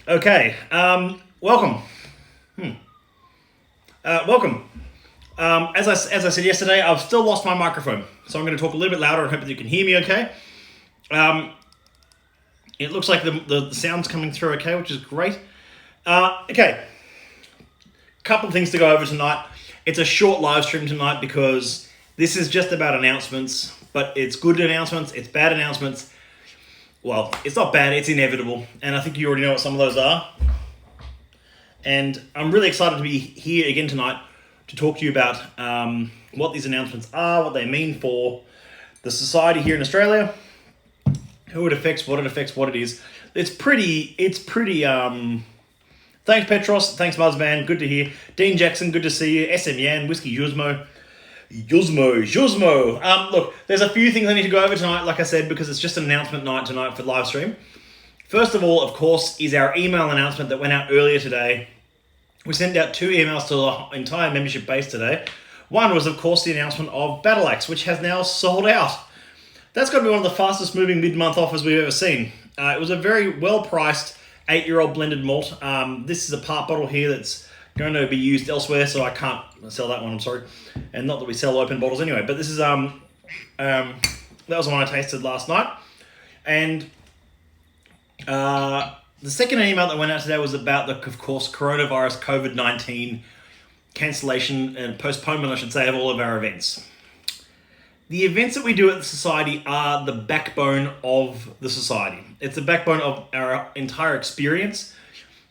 Okay, welcome. Welcome. As I said yesterday, I've still lost my microphone, so I'm going to talk a little bit louder and hope that you can hear me okay. It looks like the sound's coming through okay, which is great. Okay, couple of things to go over tonight. It's a short live stream tonight because this is just about announcements, but it's good announcements, it's bad announcements. Well, it's not bad, it's inevitable, and I think you already know what some of those are. And I'm really excited to be here again tonight to talk to you about what these announcements are, what they mean for the society here in Australia, who it affects, what it is. It's pretty, thanks Petros, thanks Buzzman, good to hear. Dean Jackson, good to see you. SM Yan, Whiskey Yuzmo. Look, there's a few things I need to go over tonight, like I said, because it's just an announcement night tonight for the live stream. First of all, of course, is our email announcement that went out earlier today. We sent out 2 emails to the entire membership base today. One was, of course, the announcement of Battle Axe, which has now sold out. That's got to be one of the fastest moving mid-month offers we've ever seen. It was a very well-priced 8-year-old blended malt. This is a part bottle here that's going to be used elsewhere, so I can't sell that one, I'm sorry. And not that we sell open bottles anyway, but this is, that was the one I tasted last night. And the second email that went out today was about of course, coronavirus, COVID-19 cancellation and postponement, I should say, of all of our events. The events that we do at the Society are the backbone of the Society. It's the backbone of our entire experience.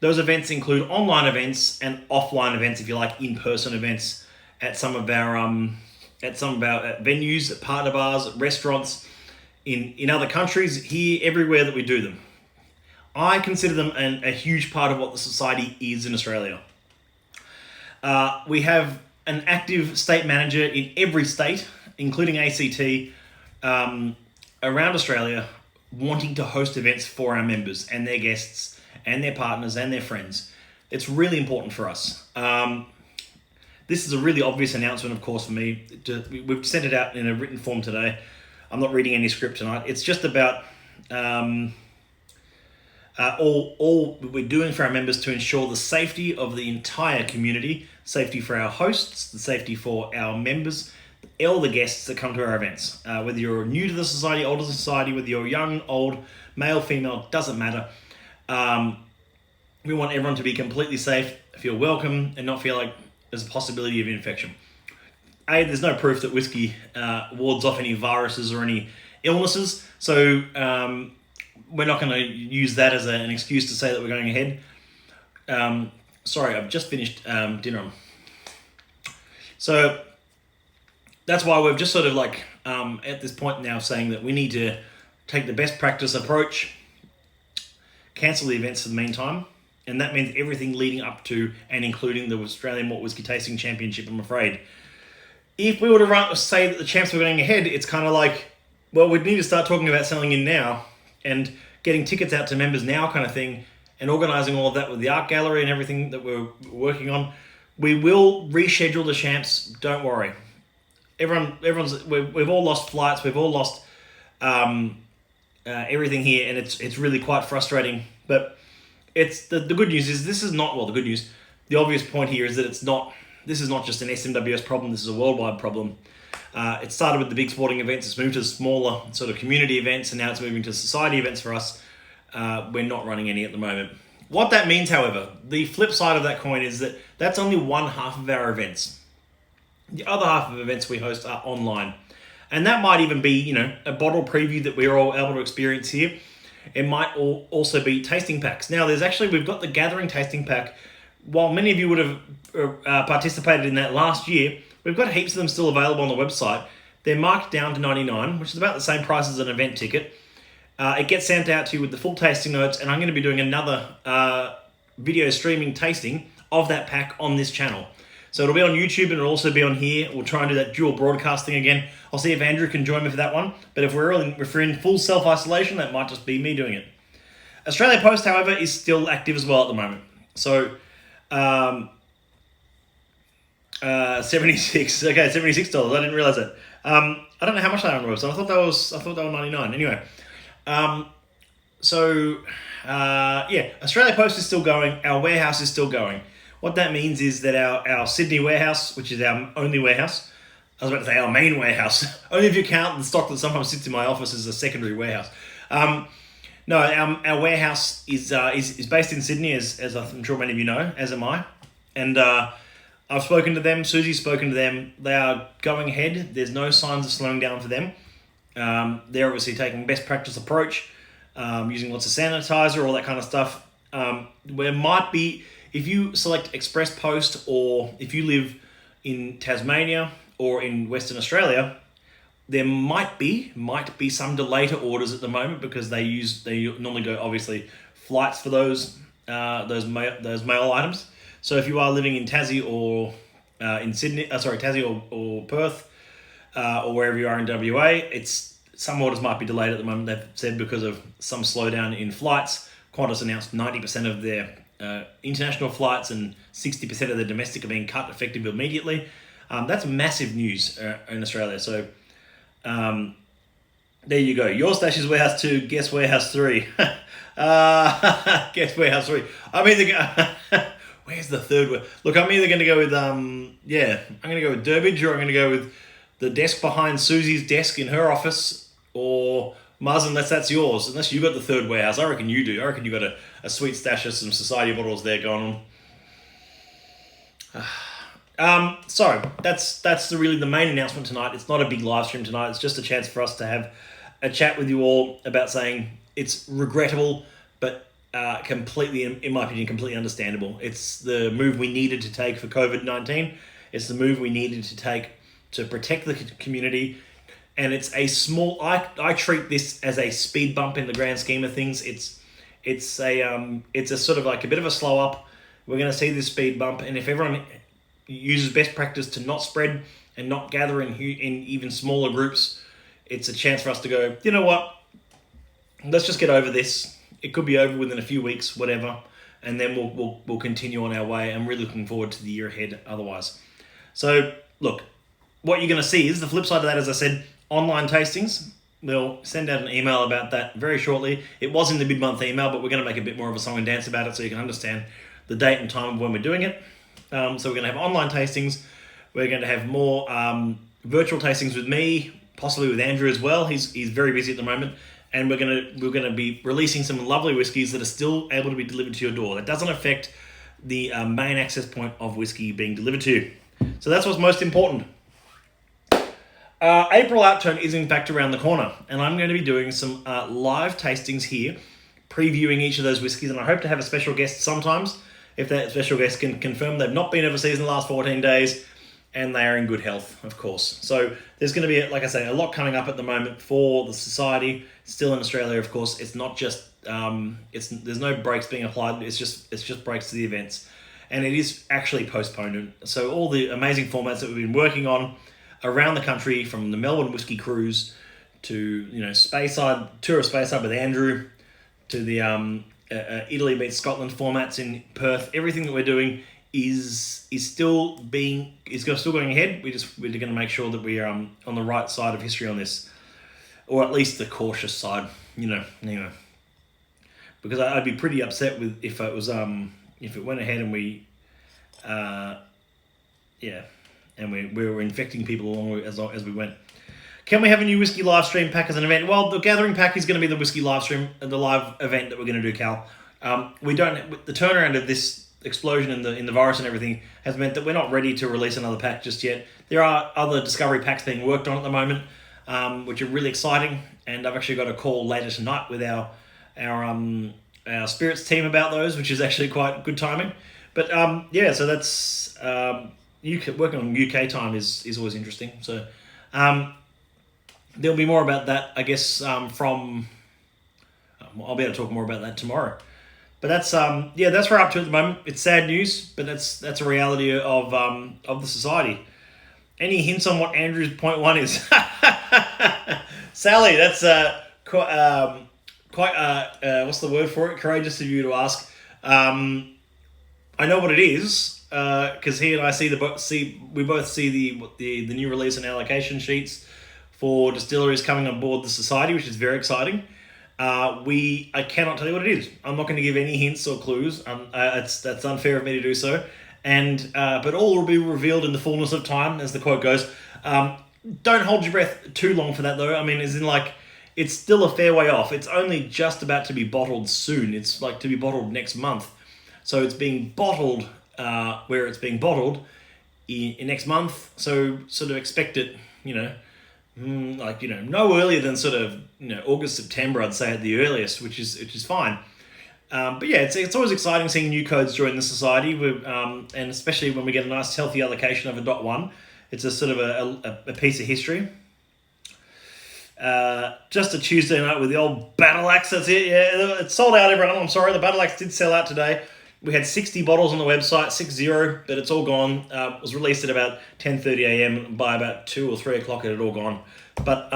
Those events include online events and offline events, if you like, in-person events at some of our venues, at partner bars, at restaurants, in other countries, here, everywhere that we do them. I consider them a huge part of what the Society is in Australia. We have an active state manager in every state, including ACT, around Australia, wanting to host events for our members and their guests and their partners and their friends. It's really important for us. This is a really obvious announcement, of course, for me. We've sent it out in a written form today. I'm not reading any script tonight. It's just about all we're doing for our members to ensure the safety of the entire community, safety for our hosts, the safety for our members, all the guests that come to our events. Whether you're new to the Society, old to the Society, whether you're young, old, male, female, doesn't matter. We want everyone to be completely safe, feel welcome, and not feel like there's a possibility of infection. There's no proof that whiskey wards off any viruses or any illnesses, so we're not going to use that as an excuse to say that we're going ahead. Sorry, I've just finished dinner. So that's why we've just sort of like at this point now saying that we need to take the best practice approach, cancel the events for the meantime, and that means everything leading up to and including the Australian Malt Whisky Tasting Championship, I'm afraid. If we were to say that the champs were going ahead, it's kind of like, well, we'd need to start talking about selling in now and getting tickets out to members now kind of thing, and organising all of that with the art gallery and everything that we're working on. We will reschedule the champs, don't worry. We've all lost flights, we've all lost everything here, and it's really quite frustrating. But it's the good news is this is not, well, the good news, the obvious point here is that this is not just an SMWS problem, this is a worldwide problem. It started with the big sporting events, it's moved to smaller sort of community events, and now it's moving to society events for us. We're not running any at the moment. What that means, however, the flip side of that coin is that that's only one half of our events. The other half of events we host are online. And that might even be, a bottle preview that we're all able to experience here. It might also be tasting packs. Now, we've got the Gathering tasting pack. While many of you would have participated in that last year, we've got heaps of them still available on the website. They're marked down to $99, which is about the same price as an event ticket. It gets sent out to you with the full tasting notes, and I'm going to be doing another video streaming tasting of that pack on this channel. So it'll be on YouTube and it'll also be on here. We'll try and do that dual broadcasting again. I'll see if Andrew can join me for that one. But if we're in full self-isolation, that might just be me doing it. Australia Post, however, is still active as well at the moment. So 76. Okay, $76. I didn't realize that. I don't know how much they are on the website. I thought they were $99. Anyway, Australia Post is still going. Our warehouse is still going. What that means is that our Sydney warehouse, which is our only warehouse, I was about to say our main warehouse, only if you count the stock that sometimes sits in my office as a secondary warehouse. No, our warehouse is based in Sydney, as I'm sure many of you know, as am I. And I've spoken to them, Susie's spoken to them. They are going ahead. There's no signs of slowing down for them. They're obviously taking best practice approach, using lots of sanitizer, all that kind of stuff. There might be, if you select Express Post, or if you live in Tasmania or in Western Australia, there might be some delay to orders at the moment, because they normally go, obviously, flights for those mail items. So if you are living in Tassie or in Sydney, Tassie or Perth, or wherever you are in WA, some orders might be delayed at the moment. They've said because of some slowdown in flights. Qantas announced 90% of their international flights and 60% of their domestic are being cut effective immediately. That's massive news in Australia. So there you go. Your stash is Warehouse 2. Guess Warehouse 3. Guess Warehouse 3. I'm either where's the third one? Look, I'm either going to go with I'm going to go with Durbridge, or I'm going to go with the desk behind Susie's desk in her office, or Muzz, unless that's yours. Unless you got the third warehouse. I reckon you do. I reckon you got a sweet stash of some society bottles there going on. So that's really the main announcement tonight. It's not a big live stream tonight. It's just a chance for us to have a chat with you all about saying it's regrettable, but completely, in my opinion, completely understandable. It's the move we needed to take for COVID-19. It's the move we needed to take to protect the community. And it's a small, I treat this as a speed bump in the grand scheme of things. It's a sort of like a bit of a slow up. We're going to see this speed bump, and if everyone uses best practice to not spread and not gather in even smaller groups, it's a chance for us to go, you know what, let's just get over this. It could be over within a few weeks, whatever, and then we'll continue on our way. I'm really looking forward to the year ahead otherwise. So look, what you're going to see is the flip side of that, as I said, online tastings. We'll send out an email about that very shortly. It was in the mid-month email, but we're going to make a bit more of a song and dance about it so you can understand the date and time of when we're doing it. So we're going to have online tastings. We're going to have more virtual tastings with me, possibly with Andrew as well. He's very busy at the moment. And we're going to be releasing some lovely whiskies that are still able to be delivered to your door. That doesn't affect the main access point of whiskey being delivered to you. So that's what's most important. April outturn is in fact around the corner, and I'm going to be doing some live tastings here, previewing each of those whiskies, and I hope to have a special guest sometimes, if that special guest can confirm they've not been overseas in the last 14 days, and they are in good health, of course. So there's going to be, like I say, a lot coming up at the moment for the society, still in Australia, of course. It's not just, there's no breaks being applied, it's just breaks to the events, and it is actually postponed. So all the amazing formats that we've been working on around the country, from the Melbourne Whiskey Cruise to Speyside, tour of Speyside with Andrew, to the Italy meets Scotland formats in Perth. Everything that we're doing is still going ahead. We're going to make sure that we are on the right side of history on this, or at least the cautious side. Because I'd be pretty upset if it went ahead and we were infecting people along as we went. Can we have a new whiskey live stream pack as an event? Well, the gathering pack is going to be the whiskey live stream, the live event that we're going to do, Cal. We don't. The turnaround of this explosion in the virus and everything has meant that we're not ready to release another pack just yet. There are other discovery packs being worked on at the moment, which are really exciting. And I've actually got a call later tonight with our spirits team about those, which is actually quite good timing. But so that's working on UK time is always interesting. So there'll be more about that, I guess. I'll be able to talk more about that tomorrow. But that's where we're up to at the moment. It's sad news, but that's a reality of the society. Any hints on what Andrew's point one is? Sally, that's quite what's the word for it? Courageous of you to ask. I know what it is because he and I we both see the new release and allocation sheets for distilleries coming on board the society, which is very exciting. I cannot tell you what it is. I'm not going to give any hints or clues. That's unfair of me to do so. But all will be revealed in the fullness of time, as the quote goes. Don't hold your breath too long for that, though. I mean, as in like, it's still a fair way off. It's only just about to be bottled soon. It's like to be bottled next month. So it's being bottled where it's being bottled in next month. So sort of expect it, no earlier than sort of August, September, I'd say at the earliest, which is fine. But yeah, it's always exciting seeing new codes join the society, and especially when we get a nice healthy allocation of a .1. It's a sort of a piece of history. Just a Tuesday night with the old Battle Axe. That's it. Yeah, it's sold out, everyone. I'm sorry, the Battle Axe did sell out today. We had 60 bottles on the website, 60, but it's all gone. It was released at about 10:30 a.m. By about 2 or 3 o'clock, it had all gone. But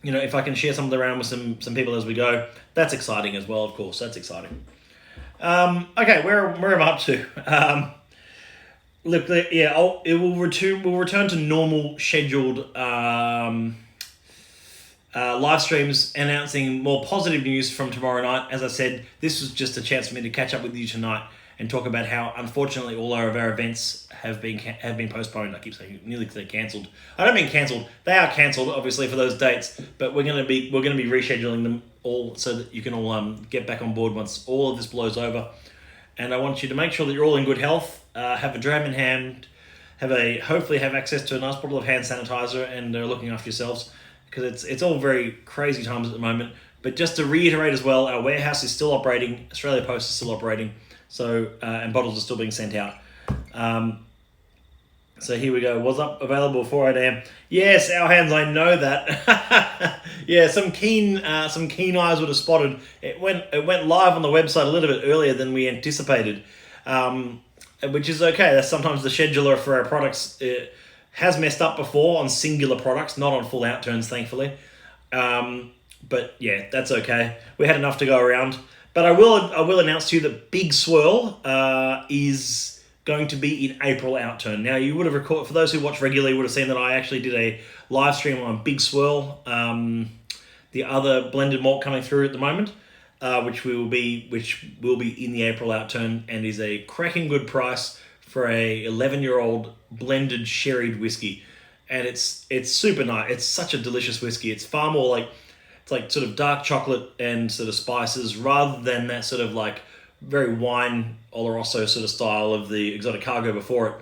if I can share some of it around with some people as we go, that's exciting as well. Of course, that's exciting. Okay, where am I up to? Look, we'll return to normal scheduled live streams announcing more positive news from tomorrow night. As I said, this was just a chance for me to catch up with you tonight and talk about how, unfortunately, all of our events have been postponed. I keep saying nearly they're cancelled. I don't mean cancelled. They are cancelled, obviously, for those dates. But we're going to be rescheduling them all so that you can all get back on board once all of this blows over. And I want you to make sure that you're all in good health. Have a dram in hand. Hopefully have access to a nice bottle of hand sanitizer, and looking after yourselves, because it's all very crazy times at the moment. But just to reiterate as well, our warehouse is still operating. Australia Post is still operating. So and bottles are still being sent out. So here we go. Was up available before 8 a.m. Yes, our hands. I know that. Yeah, some keen eyes would have spotted it. Went live on the website a little bit earlier than we anticipated, which is okay. That's sometimes the scheduler for our products. It has messed up before on singular products, not on full outturns, thankfully. But yeah, that's okay. We had enough to go around. But I will announce to you that Big Swirl is going to be in April outturn. Now, you would have recorded, for those who watch regularly, would have seen that I actually did a live stream on Big Swirl, the other blended malt coming through at the moment, which will be in the April outturn, and is a cracking good price for a 11-year-old blended sherried whiskey. And it's super nice. It's such a delicious whiskey. It's far more like, it's like sort of dark chocolate and sort of spices, rather than that sort of like very wine Oloroso sort of style of the Exotic Cargo before it.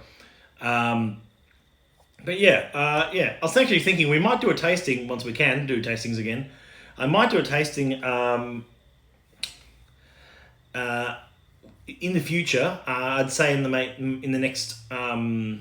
But yeah, I was actually thinking we might do a tasting once we can do tastings again. I might do a tasting in the future. I'd say in the next I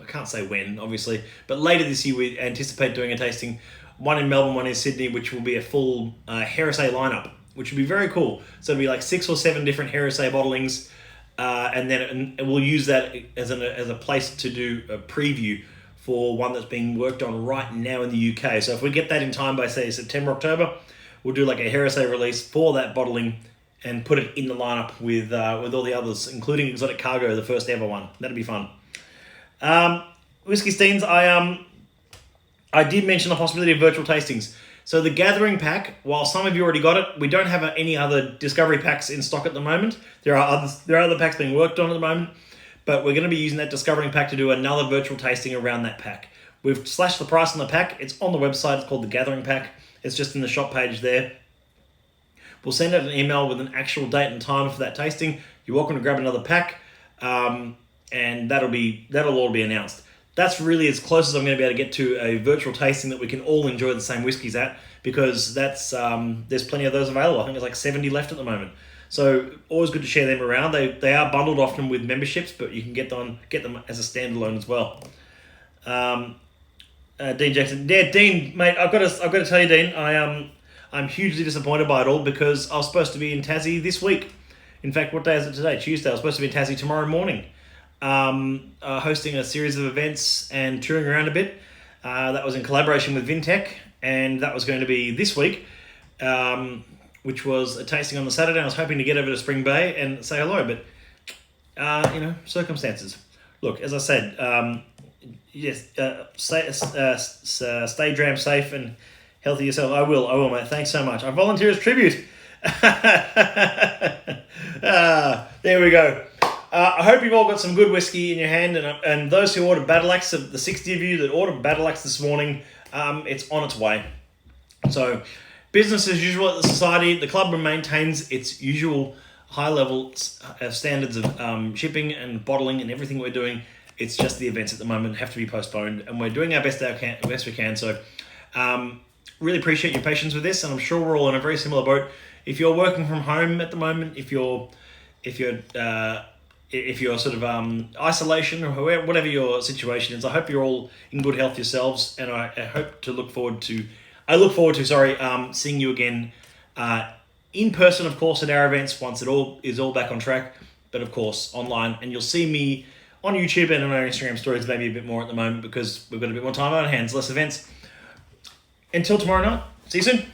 can't say when, obviously, but later this year we anticipate doing a tasting. One in Melbourne, one in Sydney, which will be a full Heresy lineup, which would be very cool. So it'll be like 6 or 7 different Heresy bottlings, and we'll use that as a place to do a preview for one that's being worked on right now in the UK. So if we get that in time by, say, September, October, we'll do like a Heresy release for that bottling and put it in the lineup with all the others, including Exotic Cargo, the first ever one. That'd be fun. Whiskey Steens, I did mention the possibility of virtual tastings. So the Gathering Pack, while some of you already got it, we don't have any other Discovery Packs in stock at the moment. There are other packs being worked on at the moment, but we're going to be using that Discovering Pack to do another virtual tasting around that pack. We've slashed the price on the pack. It's on the website. It's called the Gathering Pack. It's just in the shop page there. We'll send out an email with an actual date and time for that tasting. You're welcome to grab another pack, and that'll all be announced. That's really as close as I'm going to be able to get to a virtual tasting that we can all enjoy the same whiskies at, because that's there's plenty of those available. I think there's like 70 left at the moment. So always good to share them around. They are bundled often with memberships, but you can get them as a standalone as well. Dean Jackson, yeah, Dean, mate, I've got to tell you, Dean, I'm hugely disappointed by it all, because I was supposed to be in Tassie this week. In fact, what day is it today? Tuesday. I was supposed to be in Tassie tomorrow morning. Hosting a series of events and touring around a bit. That was in collaboration with Vintech, and that was going to be this week, which was a tasting on the Saturday. I was hoping to get over to Spring Bay and say hello, but circumstances. Look, as I said, yes, stay dram safe and healthy yourself. I will, mate. Thanks so much. I volunteer as tribute. There we go. I hope you've all got some good whiskey in your hand, and those who ordered Battle Axe, the 60 of you that ordered Battle Axe this morning, it's on its way. So, business as usual at the Society. The club maintains its usual high level standards of shipping and bottling and everything we're doing. It's just the events at the moment have to be postponed, and we're doing our best we can. So, really appreciate your patience with this, and I'm sure we're all in a very similar boat. If you're working from home at the moment, if you're sort of isolation or whatever your situation is, I hope you're all in good health yourselves, and I look forward to seeing you again in person, of course, at our events once it all is back on track, but of course online, and you'll see me on YouTube and on our Instagram stories maybe a bit more at the moment because we've got a bit more time on our hands, less events. Until tomorrow night, see you soon.